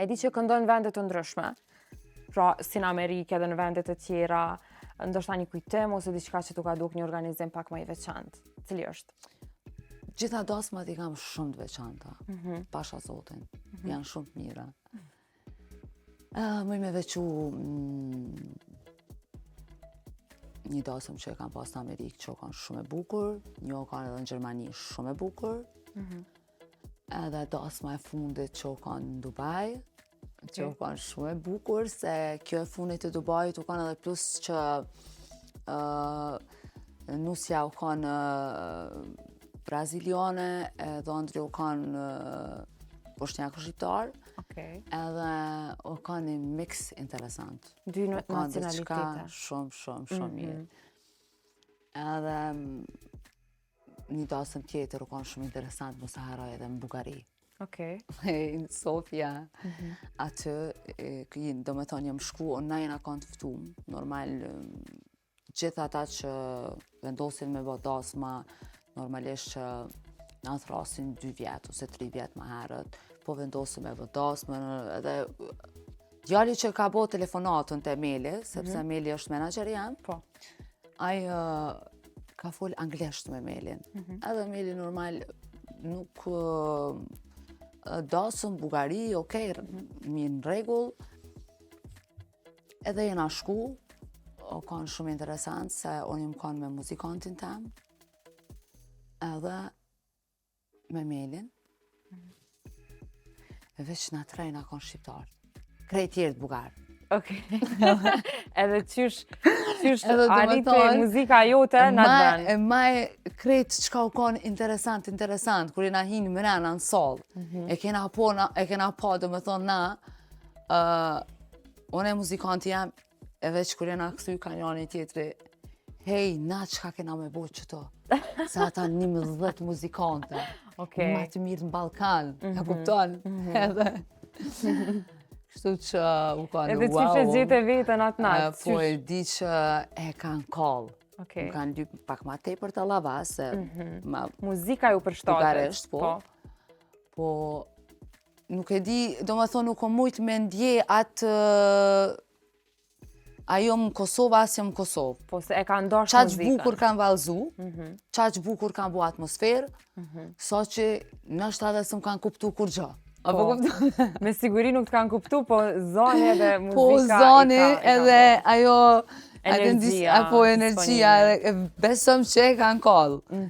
E di që këndon në vendet të ndryshme, pra si në Amerikë edhe në vendet të tjera, ndoshta një kujtim ose diçka që t'u ka duk një organizim pak më i veçantë. Cili është? Gjitha dasmat i kam shumë të veçanta, pasha zotin, janë shumë të mira. Më me veçu një dasëm që e kam pas në Amerikë që kanë shumë e bukur, një kanë edhe në Gjermani shumë e bukur, edhe dasma e fundit që kanë në Dubai, që kanë shumë e bukur, se kjo e fundit të Dubai të kanë edhe plus që nusja u kanë braziliane, edhe andri u kanë bosnjakë shqiptar, edhe u kanë një mix interesant. Dy nacionalitete. Shumë mirë. Edhe një dasëm tjetër u kanë shumë interesant, mos e harroj edhe në Bugari. Në Sofia, aty, do me thonë jam shku, na jena kanë të ftuar. Normal, gjithë ata që vendosin me bë dasma, normalisht që na thrasin 2 vjet ose 3 vjet më herët, po vendosim me bë dasmën, edhe djali që ka bë telefonatën te Meli, sepse Meli është menaxher jam, ai ka fol anglisht me Melin. Edhe Meli normal nuk dasëm, Bugari, okej, mirë në rregull. Edhe jena shku, kanë shumë interesant se unë jam kanë me muzikantin tem, edhe me Melin. E veç na trejna kanë shqiptar. Krejt tjerë Bugar. Edhe qysh arriti muzika jote në atë vend. Maj krejt çka u kanë interesant, kur jena hinë mrena në sallë. E kena pa, do me thonë na, unë e muzikanti jam, e veç kur jena këthy ka njani tjetri, hej, na çka kena me bo qëto? Se ata 11 muzikante, ma të mirë në Balkan, e kupton? Edhe, kështu që u kanë, edhe qysh e gjete vetën atë natë? Po e di që e kanë kallë. Më kanë lyp pak ma tepër të lavas, se muzika ju përshtatet. Bukaresht, po nuk e di, do me thonë nuk o mujtë me ndje atë ajo më Kosovë, asë më Kosovë. Po se e ka ndosh muzika. Qaq bukur kanë valzu, qaq bukur kanë bu atmosferë, sa që nështë edhe së më kanë kuptu kur gjë. Me siguri nuk të kanë kuptu, po zoni edhe muzika po zoni edhe ajo energjia, energjia, besëm që e kanë kallë.